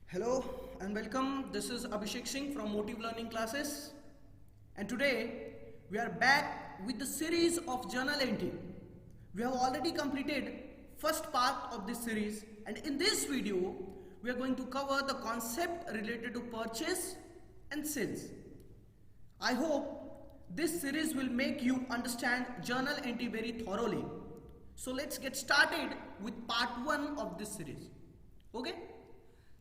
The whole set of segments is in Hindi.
Hello and welcome. This is Abhishek Singh from Motive Learning Classes, and today we are back with the series of journal entry. We have already completed first part of this series, and in this video we are going to cover the concept related to purchase and sales. I hope this series will make you understand journal entry very thoroughly. So let's get started with part 1 of this series. Okay?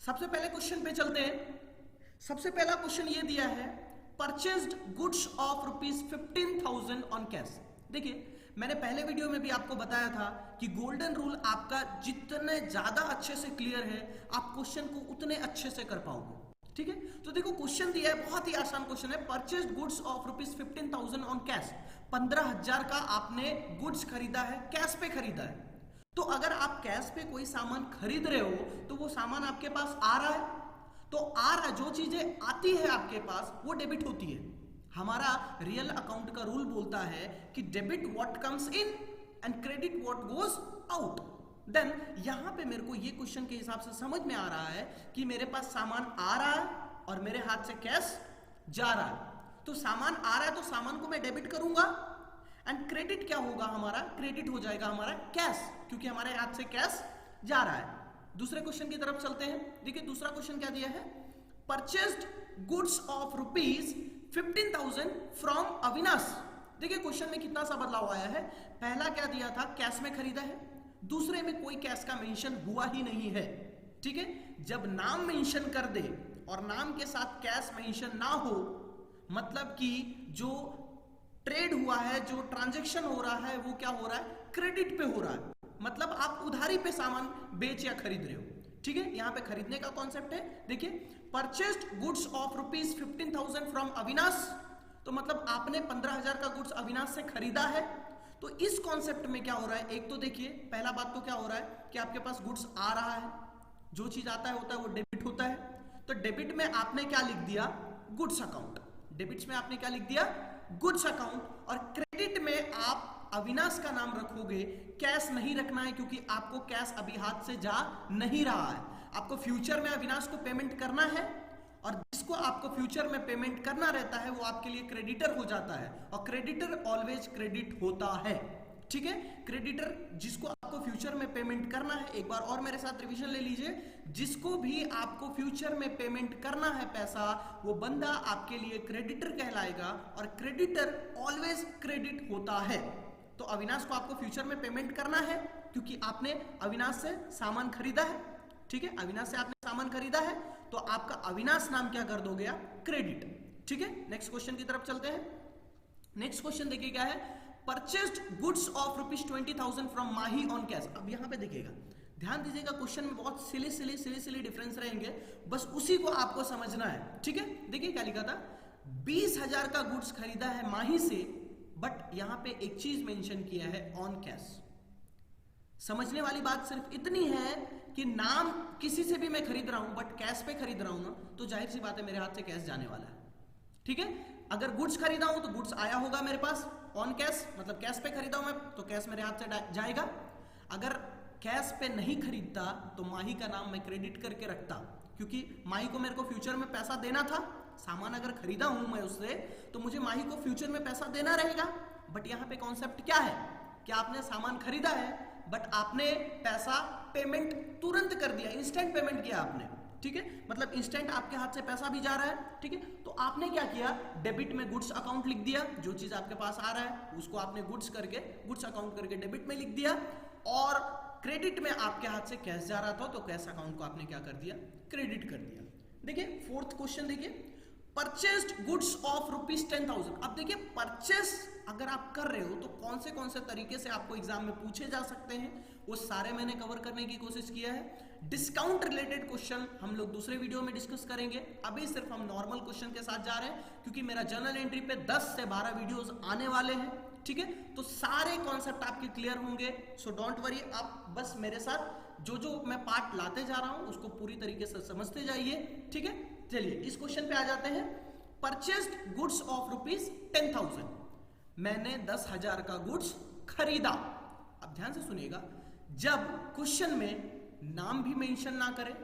सबसे पहले क्वेश्चन पे चलते हैं। सबसे पहला क्वेश्चन ये दिया है, purchased goods of ₹15,000 on cash. देखिए, मैंने पहले वीडियो में भी आपको बताया था कि गोल्डन रूल आपका जितने ज्यादा अच्छे से क्लियर है, आप क्वेश्चन को उतने अच्छे से कर पाओगे। ठीक है, तो देखो क्वेश्चन दिया है, बहुत ही आसान क्वेश्चन है। Purchased goods of ₹15,000 on cash, 15,000 का आपने गुड्स खरीदा है, कैश पे खरीदा है। तो अगर आप कैश पे कोई सामान खरीद रहे हो तो वो सामान आपके पास आ रहा है, तो आ रहा, जो चीजें आती है आपके पास वो डेबिट होती है। हमारा रियल अकाउंट का रूल बोलता है कि debit what comes in and credit what goes out. Then यहां पे मेरे को ये क्वेश्चन के हिसाब से समझ में आ रहा है कि मेरे पास सामान आ रहा है और मेरे हाथ से कैश जा रहा है। तो सामान आ रहा है तो सामान को मैं डेबिट करूंगा, एंड क्रेडिट क्या होगा हमारा, क्रेडिट हो जाएगा हमारा कैश, क्योंकि हमारे हाथ से कैश जा रहा है। दूसरे क्वेश्चन की तरफ चलते हैं। देखिए दूसरा क्वेश्चन क्या दिया है, purchased goods of ₹15,000 from Avinash. देखिए क्वेश्चन में कितना सा बदलाव आया है। पहला क्या दिया था, कैश में खरीदा है, दूसरे में कोई कैश का मेंशन हुआ ही नहीं है। ठीक है, जब नाम मेंशन कर दे और नाम के साथ कैश मेंशन ना हो, मतलब कि जो ट्रेड हुआ है, जो ट्रांजैक्शन हो रहा है, वो क्या हो रहा है, क्रेडिट पे हो रहा है। मतलब आप उधारी पे सामान बेच या खरीद रहे हो। ठीक है, यहां पे खरीदने का कॉन्सेप्ट है। देखिए, purchased goods of ₹15,000 from Avinash, तो मतलब आपने 15,000 का गुड्स अविनाश से खरीदा है। तो इस कॉन्सेप्ट में क्या हो रहा है, एक तो देखिए पहला बात तो क्या हो रहा है कि आपके पास गुड्स आ रहा है, जो चीज आता है होता है वो डेबिट होता है। तो डेबिट में आपने क्या लिख दिया, गुड्स अकाउंट। डेबिट्स में आपने क्या लिख दिया, गुड्स अकाउंट। और क्रेडिट में आप अविनाश का नाम रखोगे, कैश नहीं रखना है, क्योंकि आपको कैश अभी हाथ से जा नहीं रहा है। आपको फ्यूचर में अविनाश को पेमेंट करना है, और जिसको आपको फ्यूचर में पेमेंट करना रहता है वो आपके लिए क्रेडिटर हो जाता है, और क्रेडिटर ऑलवेज क्रेडिट होता है। ठीक है, क्रेडिटर जिसको आपको फ्यूचर में पेमेंट करना है, एक बार और मेरे साथ रिवीजन ले लीजिए, जिसको भी आपको फ्यूचर में पेमेंट करना है पैसा, वो बंदा आपके लिए क्रेडिटर कहलाएगा, और क्रेडिटर ऑलवेज क्रेडिट होता है। तो अविनाश को आपको फ्यूचर में पेमेंट करना है, क्योंकि आपने अविनाश से सामान खरीदा है। ठीक है, अविनाश से आपने सामान खरीदा है, तो आपका अविनाश नाम क्या कर दोगे आप, क्रेडिट। ठीक है, नेक्स्ट क्वेश्चन की तरफ चलते हैं। नेक्स्ट क्वेश्चन देखिए क्या है, purchased goods of ₹20,000 from Mahi on cash. अब यहां पे देखिएगा, ध्यान दीजिएगा, क्वेश्चन में बहुत सिली डिफरेंस रहेंगे, बस उसी को आपको समझना है। ठीक है, देखिए क्या लिखा था, 20,000 का गुड्स खरीदा है माही से, बट यहां पे एक चीज मेंशन किया है, ऑन कैश। समझने वाली बात सिर्फ इतनी है कि नाम किसी से भी मैं खरीद रहा हूं, बट कैश पे खरीद रहा हूं ना, तो जाहिर सी बात है मेरे हाथ से कैश जाने वाला है। ठीक है, अगर गुड्स खरीदा हूं तो गुड्स आया होगा मेरे पास ऑन कैश, मतलब कैश पे खरीदा हूं मैं, तो कैश मेरे हाथ से जाएगा। अगर कैश पे नहीं खरीदता तो माही का नाम मैं क्रेडिट करके रखता, क्योंकि माही को मेरे को फ्यूचर में पैसा देना था। सामान अगर खरीदा हूं मैं उससे, तो मुझे माही को फ्यूचर में पैसा देना रहेगा। बट यहां पे कॉन्सेप्ट क्या है कि आपने सामान खरीदा है, बट आपने पैसा पेमेंट तुरंत कर दिया, इंस्टेंट पेमेंट किया आपने। ठीक है, मतलब इंस्टेंट आपके हाथ से पैसा भी जा रहा है। ठीक है, तो आपने क्या किया, डेबिट में गुड्स अकाउंट लिख दिया, जो चीज आपके पास आ रहा है उसको आपने गुड्स अकाउंट करके डेबिट में लिख दिया, और क्रेडिट में आपके हाथ से कैश जा रहा था, तो कैश अकाउंट को आपने क्या कर दिया, क्रेडिट कर दिया। देखिए फोर्थ क्वेश्चन देखिए, परचेज्ड गुड्स ऑफ ₹10,000। अब देखिए परचेस अगर आप कर रहे हो तो कौन से तरीके से आपको एग्जाम में पूछे जा सकते हैं, वो सारे मैंने कवर करने की कोशिश किया है। डिस्काउंट रिलेटेड क्वेश्चन हम लोग दूसरे वीडियो में डिस्कस करेंगे, अभी सिर्फ हम नॉर्मल क्वेश्चन के साथ जा रहे हैं, क्योंकि मेरा जर्नल एंट्री पे 10 से 12 वीडियोस आने वाले हैं। ठीक है, तो सारे कॉन्सेप्ट आपके क्लियर होंगे, सो डोंट वरी, आप बस मेरे साथ जो मैं पार्ट लाते जा रहा हूं उसको पूरी तरीके से समझते जाइए। ठीक है, चलिए इस क्वेश्चन पे आ जाते हैं। परचेज्ड गुड्स ऑफ ₹10,000, मैंने 10,000 का गुड्स खरीदा। अब ध्यान से सुनिएगा, जब क्वेश्चन में नाम भी मेंशन ना करे,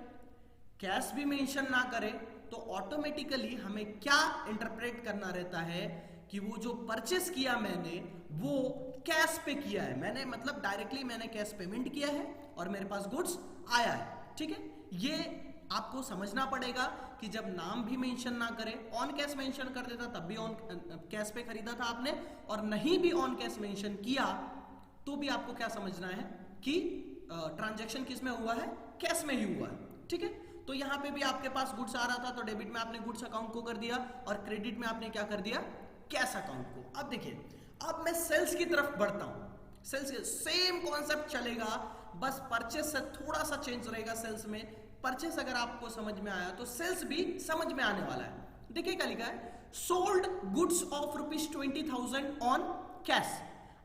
कैश भी मेंशन ना करे तो ऑटोमेटिकली हमें क्या इंटरप्रेट करना रहता है कि वो जो परचेस किया मैंने वो कैश पे किया है, मैंने मतलब डायरेक्टली मैंने कैश पेमेंट किया है और मेरे पास गुड्स आया है। ठीक है, ये आपको समझना पड़ेगा कि जब नाम भी मेंशन ना करे, ऑन कैश मेंशन कर देता तब भी ऑन कैश पे खरीदा था आपने, और नहीं भी ऑन कैश मेंशन किया तो भी आपको क्या समझना है कि ट्रांजैक्शन किस में हुआ है, कैश में ही हुआ है। ठीक है, तो यहां पे भी आपके पास गुड्स आ रहा था तो डेबिट में आपने गुड्स अकाउंट को कर दिया और क्रेडिट में आपने क्या कर दिया, कैश अकाउंट को। अब देखिए, अब मैं सेल्स की तरफ बढ़ता हूं। सेल्स सेम कॉन्सेप्ट चलेगा, बस परचेस से थोड़ा सा चेंज रहेगा सेल्स में। परचेस अगर आपको समझ में आया तो सेल्स भी समझ में आने वाला है। देखिए क्या लिखा है, sold goods of ₹20,000 on cash.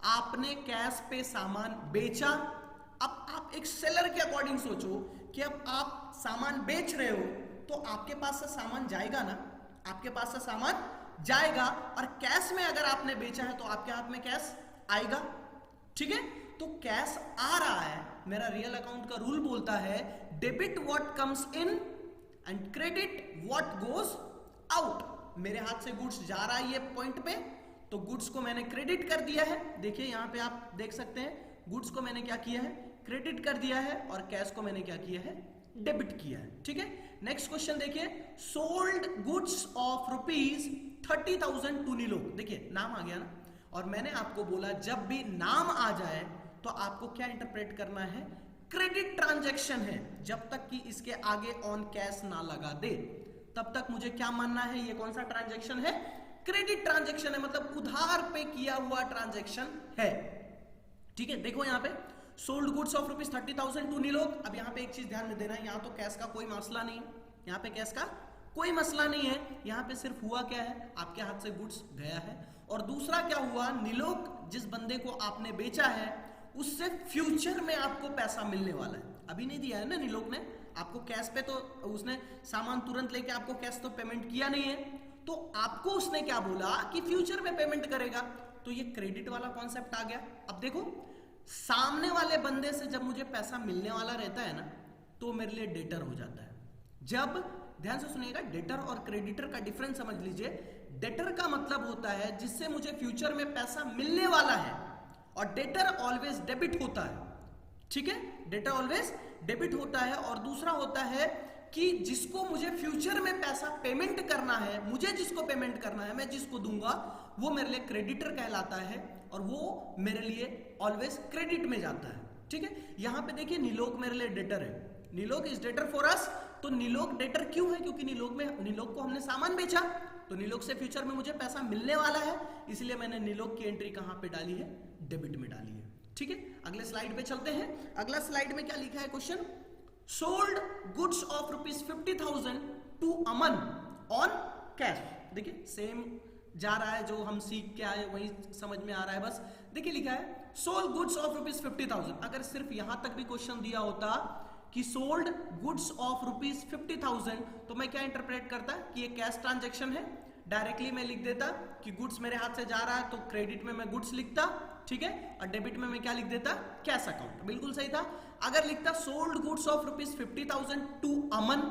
आपने कैश पे सामान बेचा। अब आप एक सेलर के अकॉर्डिंग सोचो कि अब आप सामान बेच रहे हो तो आपके पास से सामान जाएगा ना, आपके पास से सामान जाएगा, और कैश में अगर आपने बेचा है तो आपके हाथ में कैश आएगा। ठीक है, तो कैश आ रहा है, मेरा रियल अकाउंट का रूल बोलता है debit what comes in and credit what goes out. मेरे हाथ से गुड्स जा रहा है ये पॉइंट पे, तो गुड्स को मैंने क्रेडिट कर दिया है। देखिए यहां पे आप देख सकते हैं, गुड्स को मैंने क्या किया है, क्रेडिट कर दिया है, और कैश को मैंने क्या किया है, डेबिट किया है। ठीक है, नेक्स्ट क्वेश्चन देखिए, सोल्ड गुड्स ऑफ ₹30,000 टू नीलोग। देखिए नाम आ गया ना, और मैंने आपको बोला जब भी नाम आ जाए तो आपको क्या इंटरप्रेट करना है, क्रेडिट ट्रांजैक्शन है। जब तक कि इसके आगे ऑन कैश ना लगा दे तब तक मुझे क्या मानना है, ये कौन सा ट्रांजैक्शन है, क्रेडिट ट्रांजैक्शन है, मतलब उधार पे किया हुआ ट्रांजैक्शन है। ठीक है, देखो यहां पे सोल्ड गुड्स ऑफ ₹30,000 टू नीलोग। अब यहां पे एक चीज ध्यान में देना है, यहां तो कैश का कोई मसला नहीं है, यहां पे कैश का कोई मसला नहीं है। यहां पे सिर्फ हुआ क्या है, आपके हाथ से गुड्स गया है, और दूसरा क्या हुआ, नीलोग जिस बंदे को आपने बेचा है उससे फ्यूचर में आपको पैसा मिलने वाला है। अभी नहीं दिया है ना नीलोग ने आपको कैश पे, तो उसने सामान तुरंत लेके आपको कैश तो पेमेंट किया नहीं है, तो आपको उसने क्या बोला कि फ्यूचर में पेमेंट करेगा, तो ये क्रेडिट वाला कॉन्सेप्ट आ गया। अब देखो, सामने वाले बंदे से जब मुझे पैसा मिलने वाला रहता है ना तो मेरे लिए डेटर हो जाता है। जब, ध्यान से सुनिएगा, डेटर और क्रेडिटर का डिफरेंस समझ लीजिए। डेटर का मतलब होता है जिससे मुझे फ्यूचर में पैसा मिलने वाला है, और डेटर ऑलवेज डेबिट होता है। ठीक है, डेटर ऑलवेज डेबिट होता है। और दूसरा होता है कि जिसको मुझे फ्यूचर में पैसा पेमेंट करना है, मुझे जिसको पेमेंट करना है, मैं जिसको दूंगा, वो मेरे लिए क्रेडिटर कहलाता है, और वो मेरे लिए ऑलवेज क्रेडिट में जाता है। ठीक है, यहां पे देखिए नीलोग मेरे लिए डेटर है, नीलोग इज डेटर फॉर अस। तो नीलोग डेटर क्यों है, क्योंकि नीलोग को हमने सामान बेचा, तो नीलोग से फ्यूचर में मुझे पैसा मिलने वाला है, इसलिए मैंने नीलोग की एंट्री कहां पे डाली है, डेबिट में डाली है। ठीक है, अगले स्लाइड पे चलते हैं। अगला स्लाइड में क्या लिखा है question, sold goods of ₹50,000 to Aman on cash. देखिए सेम जा रहा है, जो हम सीख के आए वही समझ में आ रहा है। बस देखिए लिखा है सोल्ड गुड्स ऑफ ₹50,000। अगर सिर्फ यहां तक भी क्वेश्चन दिया होता कि सोल्ड गुड्स ऑफ ₹50,000, तो मैं क्या इंटरप्रेट करता कि ये कैश ट्रांजैक्शन है, डायरेक्टली मैं लिख देता कि गुड्स मेरे हाथ से जा रहा है, तो क्रेडिट में मैं गुड्स लिखता, ठीक है, और डेबिट में मैं क्या लिख देता, कैश अकाउंट। बिल्कुल सही था। अगर लिखता सोल्ड गुड्स ऑफ ₹50,000 टू अमन,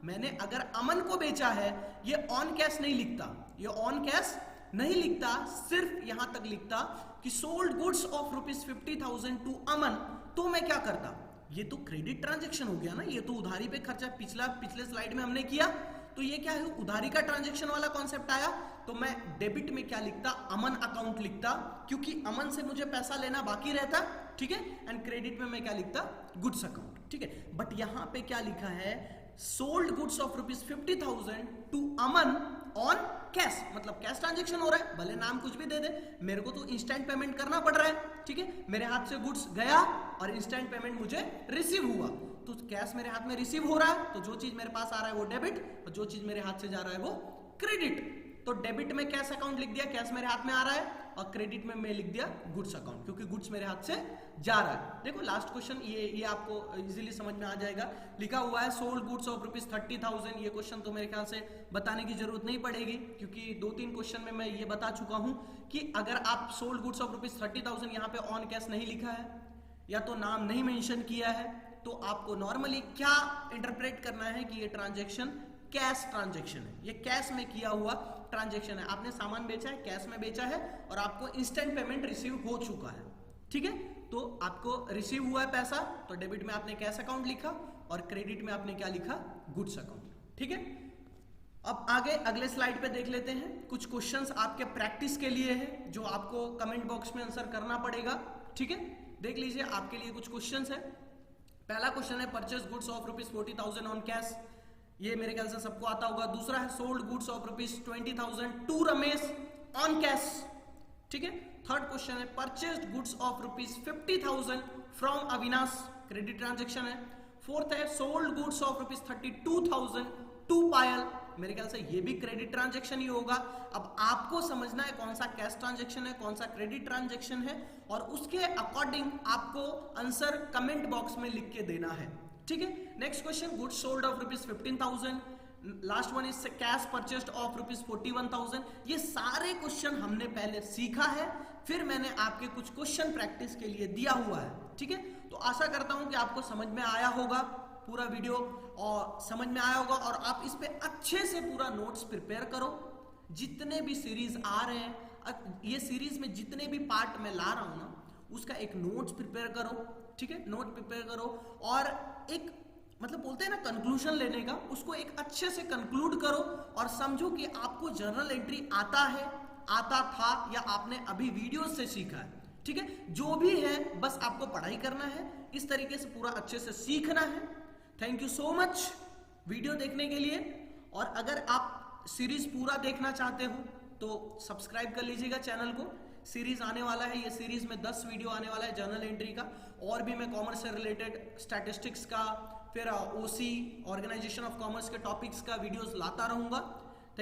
मैंने अगर अमन को बेचा है, ये ऑन कैश नहीं लिखता, ये ऑन कैश नहीं लिखता, सिर्फ यहां तक लिखता कि सोल्ड गुड्स ऑफ ₹50,000 टू अमन, तो मैं क्या करता, ये तो क्रेडिट ट्रांजैक्शन हो गया ना, ये तो उधारी पे खर्चा पिछले स्लाइड में हमने किया, तो ये क्या है, उधारी का ट्रांजैक्शन वाला कॉन्सेप्ट आया, तो मैं डेबिट में क्या लिखता, अमन अकाउंट लिखता, क्योंकि अमन से मुझे पैसा लेना बाकी रहता, ठीक है, एंड क्रेडिट में मैं क्या लिखता, गुड्स अकाउंट, ठीक है। बट यहां पे क्या लिखा है, sold goods of ₹50,000 to Aman on cash, मतलब कैश ट्रांजैक्शन हो रहा है, भले नाम कुछ भी दे दे, मेरे को तो इंस्टेंट पेमेंट करना पड़ रहा है, ठीक है, मेरे हाथ से गुड्स गया और इंस्टेंट पेमेंट मुझे रिसीव हुआ, तो कैश मेरे हाथ में रिसीव हो रहा है, तो जो चीज मेरे पास आ रहा है वो डेबिट, और जो चीज मेरे हाथ से जा रहा है वो क्रेडिट। तो डेबिट में कैश अकाउंट लिख दिया, कैश मेरे हाथ में आ रहा है, और क्रेडिट में मैं लिख दिया गुड्स अकाउंट, क्योंकि गुड्स मेरे हाथ से जा रहा है। देखो लास्ट क्वेश्चन, ये आपको इजीली समझ में आ जाएगा, लिखा हुआ है सोल्ड गुड्स ऑफ ₹30,000। ये क्वेश्चन तो मेरे ख्याल से बताने की जरूरत नहीं पड़ेगी, क्योंकि 2-3 क्वेश्चन में मैं ये बता चुका हूं कि अगर आप सोल्ड गुड्स ऑफ ₹30,000 यहाँ पे ऑन कैश नहीं लिखा है, या तो नाम नहीं मेंशन किया है, तो आपको नॉर्मली क्या इंटरप्रेट करना है कि ये ट्रांजैक्शन कैश ट्रांजैक्शन है, ये कैश में किया हुआ ट्रांजैक्शन है। आपने सामान बेचा है, कैश में बेचा है और आपको इंस्टेंट पेमेंट रिसीव हो चुका है, ठीक है। तो आपको रिसीव हुआ है पैसा, तो डेबिट में आपने कैश अकाउंट लिखा और क्रेडिट में आपने क्या लिखा, गुड्स अकाउंट, ठीक है। अब आगे अगले स्लाइड पे देख लेते हैं। कुछ क्वेश्चंस आपके प्रैक्टिस के लिए है जो आपको कमेंट बॉक्स में आंसर करना पड़ेगा, ठीक है। देख लीजिए, आपके लिए कुछ क्वेश्चंस है। पहला क्वेश्चन है purchase goods of ₹40,000 on cash, ये मेरे ख्याल से सबको आता होगा। दूसरा है sold goods of ₹20,000 to Ramesh on cash, ठीक है। थर्ड क्वेश्चन है purchased goods of ₹50,000 from Avinash, credit transaction है। फोर्थ है sold goods of ₹32,000 to Payal, मेरे ख्याल से ये भी क्रेडिट ट्रांजैक्शन ही होगा। अब आपको समझना है कौन सा कैश ट्रांजैक्शन है, कौन सा क्रेडिट ट्रांजैक्शन है, और उसके अकॉर्डिंग आपको आंसर कमेंट बॉक्स में लिख के देना है, ठीक है। Next question goods sold off ₹15,000, last one is cash purchased of ₹41,000। ये सारे क्वेश्चन हमने पहले सीखा है, फिर मैंने आपके कुछ क्वेश्चन प्रैक्टिस के लिए दिया हुआ है, ठीक है। तो आशा करता हूं कि आपको समझ में आया होगा पूरा वीडियो, और समझ में आया होगा और आप इस पे अच्छे से पूरा नोट्स प्रिपेयर करो। जितने भी सीरीज आ रहे हैं, ये सीरीज में जितने भी पार्ट मैं ला रहा हूं ना, उसका एक नोट्स प्रिपेयर करो, ठीक है। नोट प्रिपेयर करो और एक मतलब बोलते हैं ना कंक्लूजन लेने का, उसको एक अच्छे से कंक्लूड करो और समझो कि आपको जर्नल एंट्री आता है, आता था, या आपने अभी वीडियो से सीखा है, ठीक है। जो भी है बस आपको पढ़ाई करना है, इस तरीके से पूरा अच्छे से सीखना है। Thank you so much video देखने के लिए, और अगर आप सीरीज पूरा देखना चाहते हो तो सब्सक्राइब कर लीजिएगा चैनल को। सीरीज आने वाला है, ये सीरीज में 10 वीडियो आने वाला है जर्नल एंट्री का, और भी मैं कॉमर्स से रिलेटेड स्टैटिस्टिक्स का, फिर ओसी ऑर्गेनाइजेशन ऑफ कॉमर्स के टॉपिक्स का वीडियोस लाता रहूंगा।